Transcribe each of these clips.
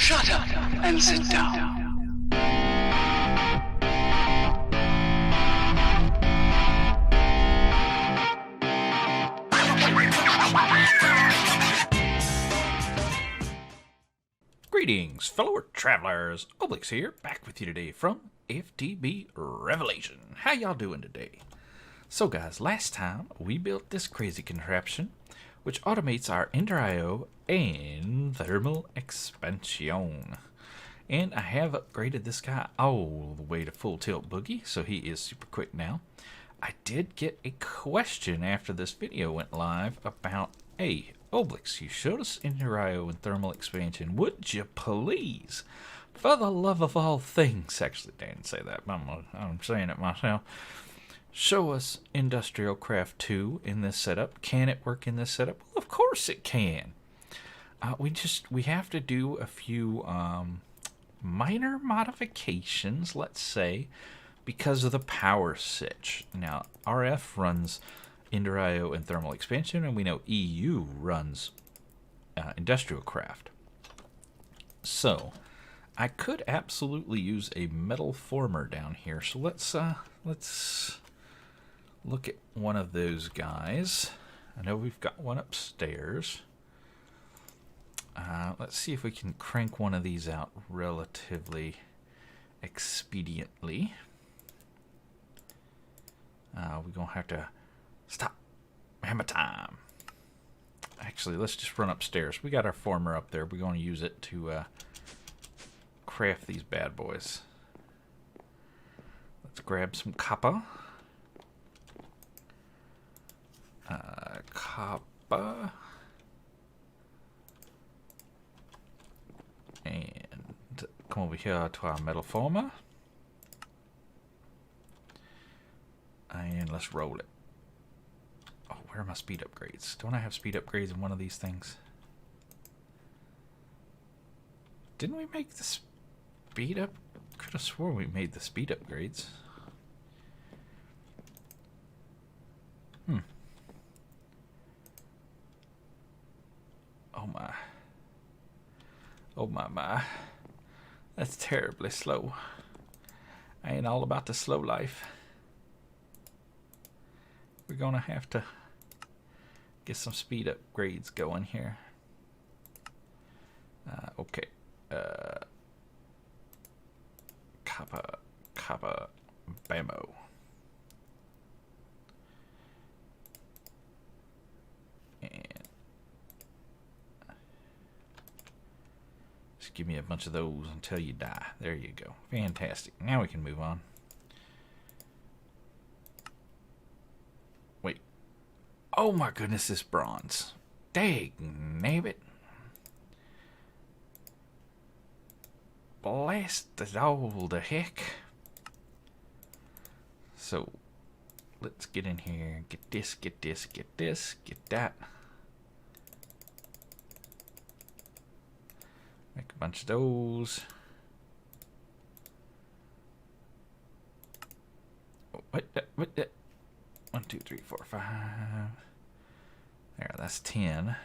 Shut up and sit down. Greetings, fellow travelers. Oblix here, back with you today from FTB Revelation. How y'all doing today? So guys, last time we built this crazy contraption which automates our Ender IO and thermal expansion. And I have upgraded this guy all the way to full tilt boogie, so he is super quick now. I did get a question after this video went live about, hey, Oblix, you showed us Ender IO and thermal expansion. Would you please, for the love of all things, actually they didn't say that, but I'm saying it myself, show us Industrial Craft 2 in this setup. Can it work in this setup? Well, of course it can. We have to do a few minor modifications, let's say, because of the power switch. Now, RF runs Ender IO and thermal expansion, and we know EU runs Industrial Craft. So, I could absolutely use a metal former down here. So let's look at one of those guys. I know we've got one upstairs. Let's see if we can crank one of these out relatively expediently. We're going to have to stop. Hammer time. Actually, let's just run upstairs. We got our former up there. We're going to use it to craft these bad boys. Let's grab some copper. Copper. And come over here to our metal former. And let's roll it. Oh, where are my speed upgrades? Don't I have speed upgrades in one of these things? Didn't we make the speed up? Could have sworn we made the speed upgrades. Oh my. Oh my. That's terribly slow. I ain't all about the slow life. We're gonna have to get some speed upgrades going here. Okay. Copper, bammo. And just give me a bunch of those until you die. There you go. Fantastic. Now we can move on. Wait. Oh my goodness, this bronze. Dang, nabbit. Blast it all the heck. So, let's get in here. Get this, get this, get this, get that. Make a bunch of those. What? 1, 2, 3, 4, 5. There, that's 10.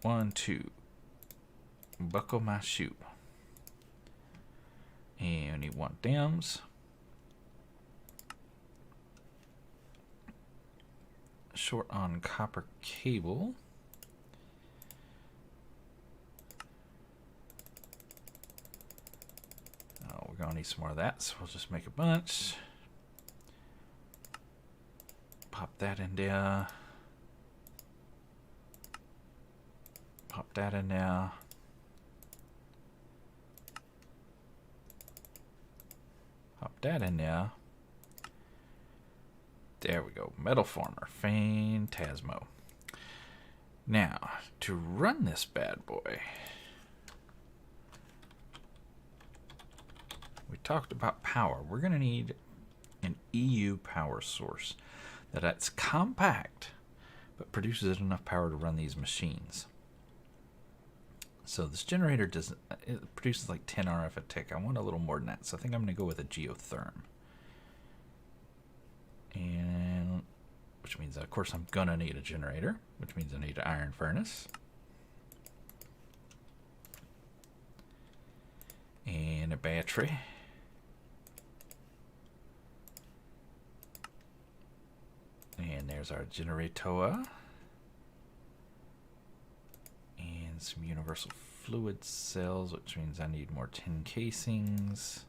1, 2. Buckle my shoe. And we need 1 dims. Short on copper cable. Oh, we're gonna need some more of that, so we'll just make a bunch. Pop that in there. Pop that in there. Pop that in there. There we go. Metal former. Phantasmo. Now, to run this bad boy, we talked about power. We're going to need an EU power source that's compact but produces enough power to run these machines. So this generator it produces like 10 RF a tick. I want a little more than that, so I think I'm going to go with a geotherm. And which means, of course, I'm going to need a generator, which means I need an iron furnace. And a battery. And there's our generator. And some universal fluid cells, which means I need more tin casings.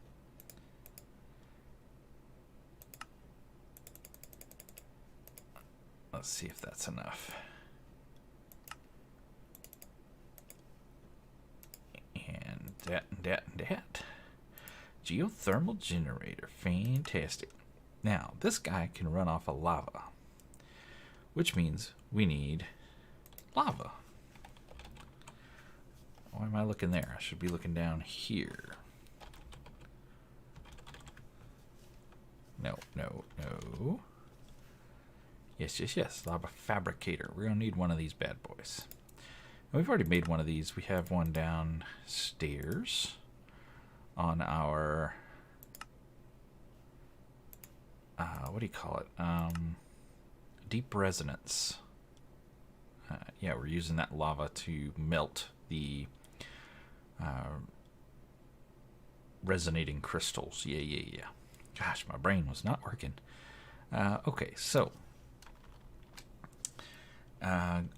Let's see if that's enough. And that. Geothermal generator. Fantastic. Now, this guy can run off of lava, which means we need lava. Why am I looking there? I should be looking down here. No. Yes. Lava fabricator. We're going to need one of these bad boys. And we've already made one of these. We have one downstairs on our... what do you call it? Deep resonance. Yeah, we're using that lava to melt the resonating crystals. Yeah. Gosh, my brain was not working. Okay, so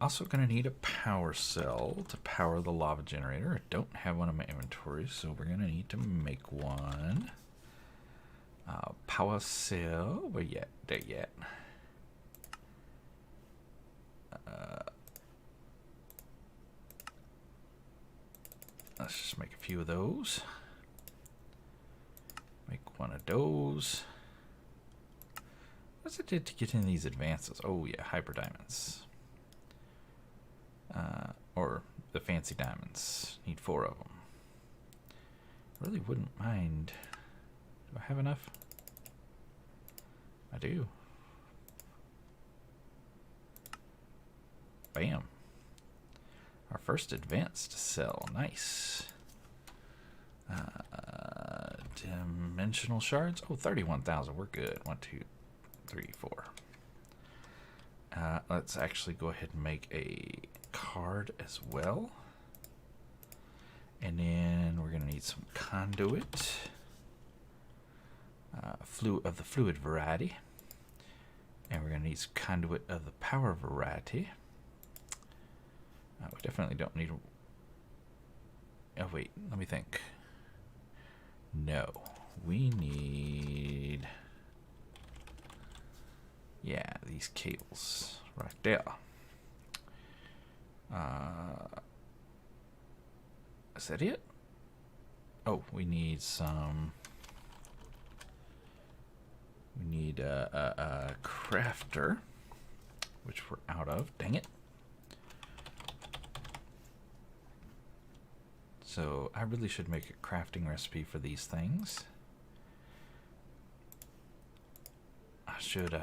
also going to need a power cell to power the lava generator. I don't have one in my inventory, so we're going to need to make one. Power cell. Where yet? There yet. Let's just make a few of those. Make one of those. What's it did to get in these advances? Oh yeah, hyper diamonds. Or the fancy diamonds. Need 4 of them. Really wouldn't mind. Do I have enough? I do. Bam. Our first advanced cell. Nice. Dimensional shards. Oh, 31,000. We're good. 1, 2, 3, 4. Let's actually go ahead and make a card as well. And then we're going to need some conduit. Of the fluid variety. And we're going to need some conduit of the power variety. We definitely don't need... Oh, wait. Let me think. No. We need... Yeah, these cables right there. Is that it? Oh, we need some... We need a crafter, which we're out of. Dang it. So I really should make a crafting recipe for these things. I should. Of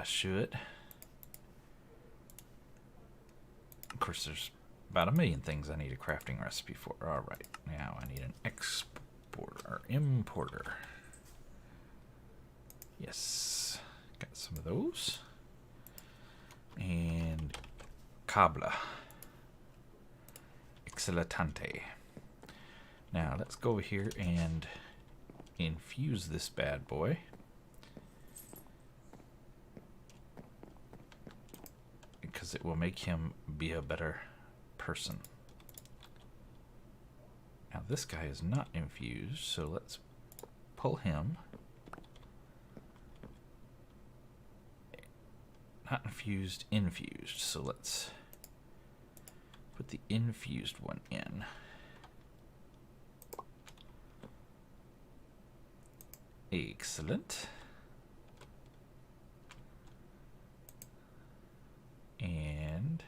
course, there's about 1 million things I need a crafting recipe for. Alright, now I need an importer. Yes, got some of those. And cabla. Excelentante. Now let's go over here and infuse this bad boy. Because it will make him be a better person. Now this guy is not infused, so let's pull him. Not infused, infused. So let's put the infused one in. Excellent. And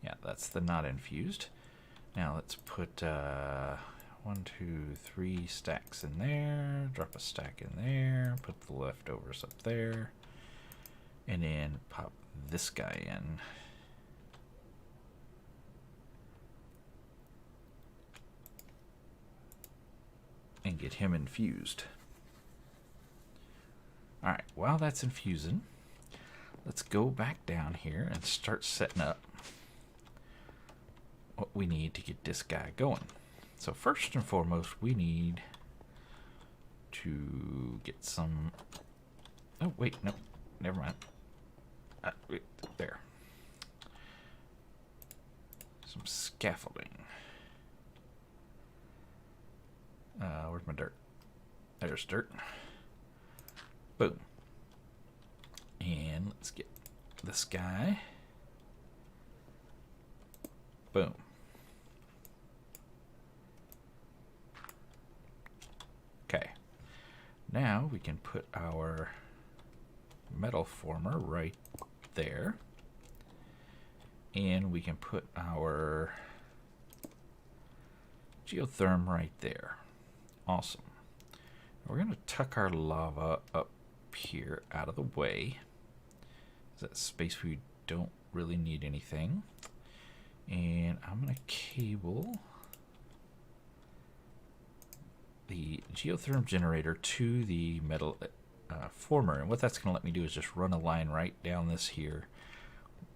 yeah, that's the not infused. Now let's put 1, 2, 3 stacks in there. Drop a stack in there. Put the leftovers up there. And then pop this guy in. And get him infused. Alright, while that's infusing, let's go back down here and start setting up what we need to get this guy going. So first and foremost, we need to get some... Oh, wait, no. Never mind. Wait, there. Some scaffolding. Where's my dirt? There's dirt. Boom. And let's get this guy. Boom. Okay. Now we can put our metal former right there. And we can put our geotherm right there. Awesome. We're going to tuck our lava up here out of the way. That space we don't really need anything. And I'm going to cable the geotherm generator to the metal former. And what that's going to let me do is just run a line right down this here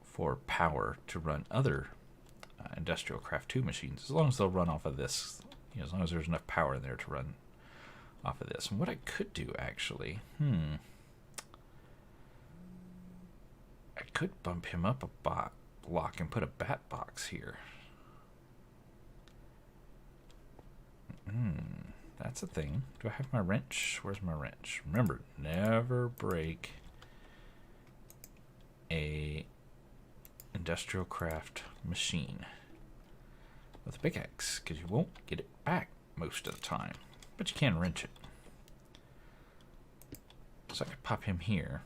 for power to run other industrial craft 2 machines, as long as they'll run off of this, you know, as long as there's enough power in there to run off of this. And what I could do actually, I could bump him up a block and put a bat box here. That's a thing. Do I have my wrench? Where's my wrench? Remember, never break a industrial craft machine with a pickaxe, because you won't get it back most of the time, but you can wrench it. So I could pop him here,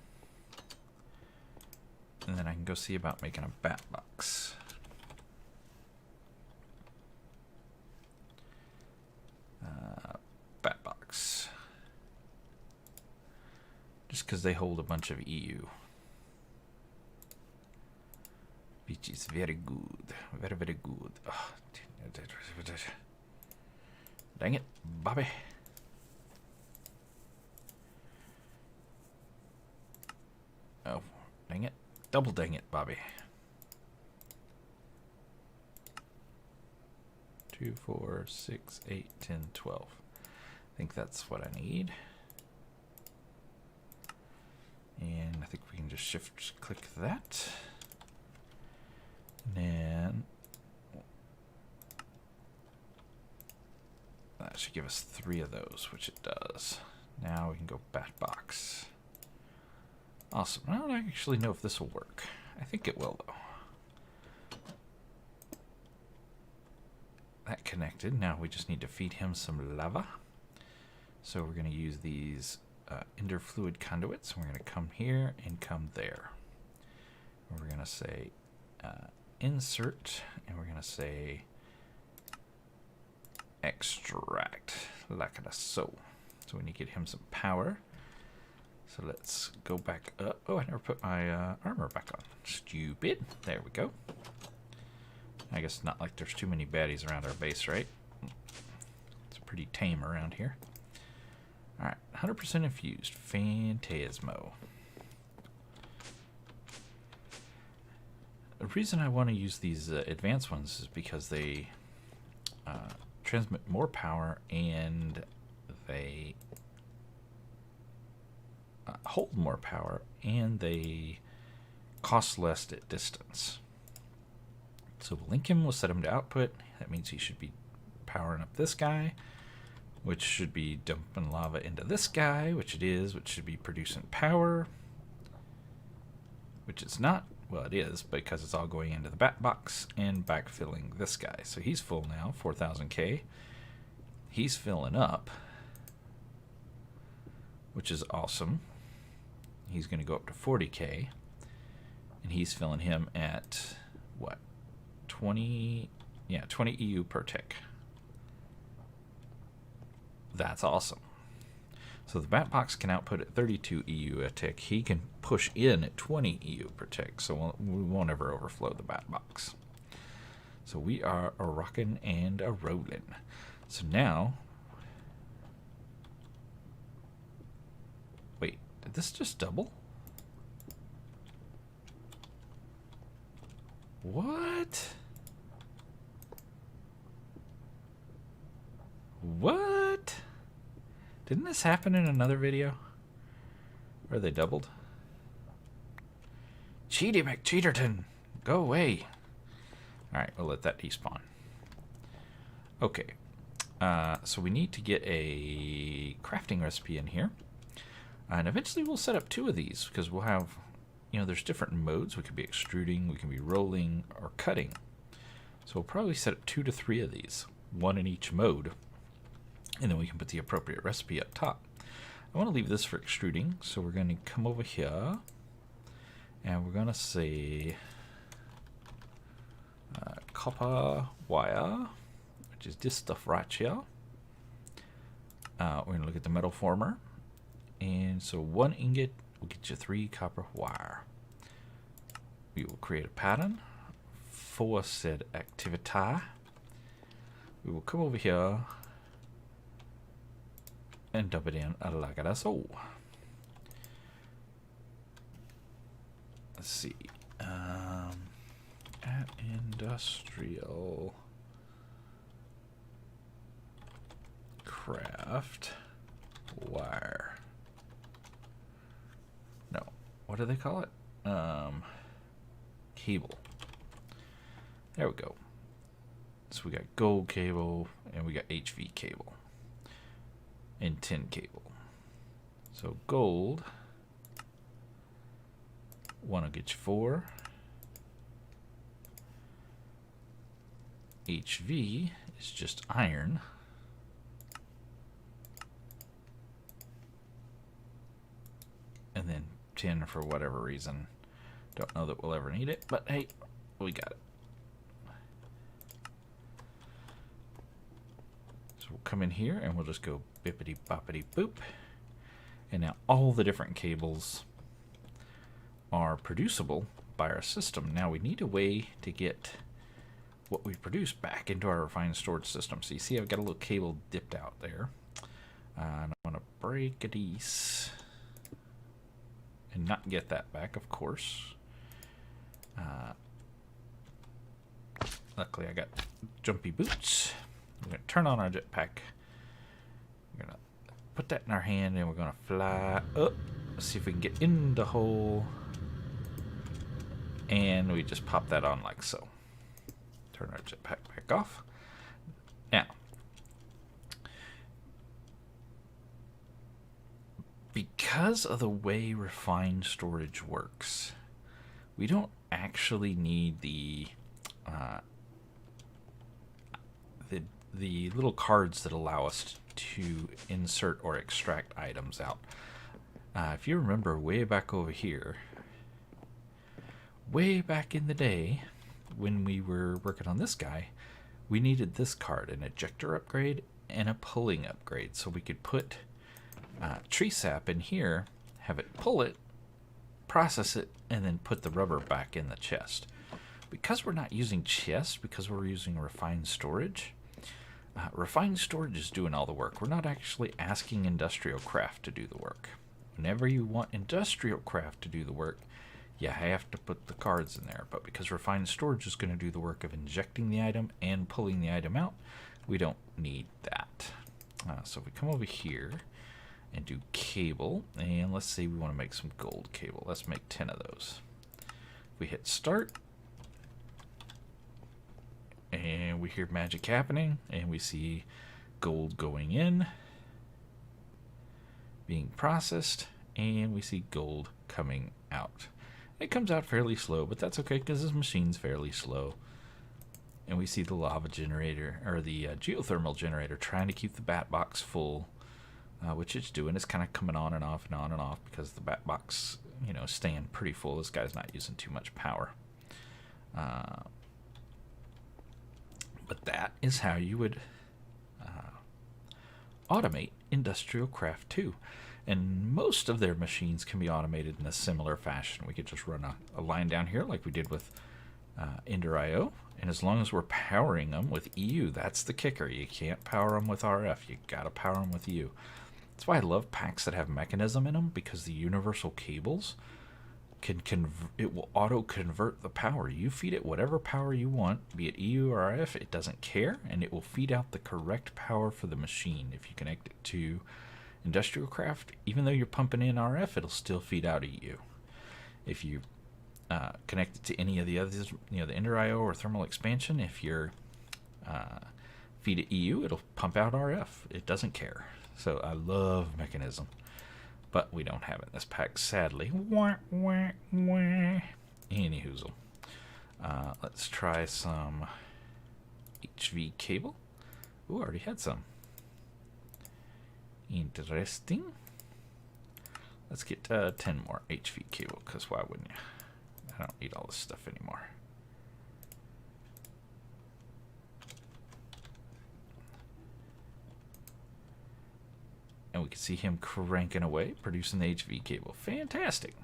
and then I can go see about making a bat box. Bat box, just because they hold a bunch of EU, which is very good, very, very good. Oh, dang it, Bobby. Oh, dang it. Double dang it, Bobby. 2, 4, 6, 8, 10, 12. I think that's what I need. And I think we can just shift click that. And then that should give us 3 of those, which it does. Now we can go bat box. Awesome. I don't actually know if this will work. I think it will, though. That connected. Now we just need to feed him some lava. So we're going to use these ender fluid conduits. And we're going to come here and come there. And we're going to say insert, and we're going to say extract, like so. So we need to get him some power. So let's go back up. Oh, I never put my armor back on. Stupid. There we go. I guess not like there's too many baddies around our base, right? It's pretty tame around here. Alright, 100% infused. Phantasmo. The reason I want to use these advanced ones is because they transmit more power and they hold more power, and they cost less at distance. So we'll link him, we'll set him to output. That means he should be powering up this guy, which should be dumping lava into this guy, which it is, which should be producing power, which it's not. Well, it is, because it's all going into the bat box and backfilling this guy. So he's full now, 4,000K. He's filling up, which is awesome. He's going to go up to 40K, and he's filling him at, what, 20? Yeah, 20 EU per tick. That's awesome. So the bat box can output at 32 EU a tick. He can push in at 20 EU per tick, so we won't ever overflow the bat box. So we are a rockin' and a rollin'. So now, wait, did this just double? What? What? Didn't this happen in another video? Where they doubled? Cheaty McCheaterton! Go away! Alright, we'll let that despawn. Okay. So we need to get a crafting recipe in here. And eventually we'll set up 2 of these, because we'll have, you know, there's different modes. We could be extruding, we can be rolling, or cutting. So we'll probably set up 2 to 3 of these, 1 in each mode. And then we can put the appropriate recipe up top. I want to leave this for extruding, so we're going to come over here, and we're going to say copper wire, which is this stuff right here. We're going to look at the metal former. And so 1 ingot will get you 3 copper wire. We will create a pattern for said activity. We will come over here and dump it in like so. Let's see. At industrial craft wire. No, what do they call it? Cable. There we go. So we got gold cable and we got HV cable and tin cable. So gold, 1 will get you 4. HV is just iron. And then tin for whatever reason. Don't know that we'll ever need it, but hey, we got it. So we'll come in here and we'll just go bippity boppity boop. And now all the different cables are producible by our system. Now we need a way to get what we produce back into our refined storage system. So you see I've got a little cable dipped out there. And I'm going to break a piece and not get that back, of course. Luckily I got jumpy boots. We're going to turn on our jetpack. We're going to put that in our hand and we're going to fly up. See if we can get in the hole. And we just pop that on like so. Turn our jetpack back off. Now, because of the way refined storage works, we don't actually need the little cards that allow us to insert or extract items out. If you remember way back over here, way back in the day when we were working on this guy, we needed this card, an ejector upgrade and a pulling upgrade, so we could put tree sap in here, have it pull it, process it, and then put the rubber back in the chest. Because we're not using chest, because we're using refined storage, refined storage is doing all the work. We're not actually asking industrial craft to do the work. Whenever you want industrial craft to do the work, you have to put the cards in there. But because refined storage is going to do the work of injecting the item and pulling the item out, we don't need that. So if we come over here and do cable, and let's say we want to make some gold cable. Let's make 10 of those. If we hit start, and we hear magic happening, and we see gold going in, being processed, and we see gold coming out. It comes out fairly slow, but that's okay because this machine's fairly slow. And we see the lava generator, or the geothermal generator, trying to keep the bat box full, which it's doing. It's kind of coming on and off and on and off because the bat box, you know, staying pretty full. This guy's not using too much power. But that is how you would automate Industrial Craft 2. And most of their machines can be automated in a similar fashion. We could just run a line down here like we did with Ender.io. And as long as we're powering them with EU, that's the kicker. You can't power them with RF. You gotta power them with EU. That's why I love packs that have mechanism in them, because the universal cables it will auto convert the power. You feed it whatever power you want, be it EU or RF, it doesn't care, and it will feed out the correct power for the machine. If you connect it to industrial craft, even though you're pumping in RF, it'll still feed out EU. If you connect it to any of the others, the Ender IO or thermal expansion, if you're feed it EU, it'll pump out RF. It doesn't care. So I love Mechanism. But we don't have it in this pack, sadly. Wah, wah, wah. Any hoozle. Let's try some HV cable. Ooh, already had some. Interesting. Let's get 10 more HV cable, because why wouldn't you? I don't need all this stuff anymore. And we can see him cranking away, producing the HV cable. Fantastic.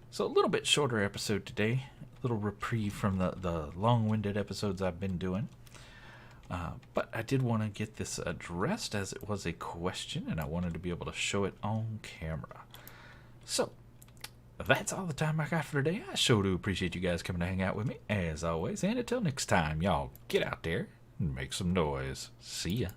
So a little bit shorter episode today. A little reprieve from the long-winded episodes I've been doing. But I did want to get this addressed as it was a question, and I wanted to be able to show it on camera. So, that's all the time I got for today. I sure do appreciate you guys coming to hang out with me, as always. And until next time, y'all get out there and make some noise. See ya.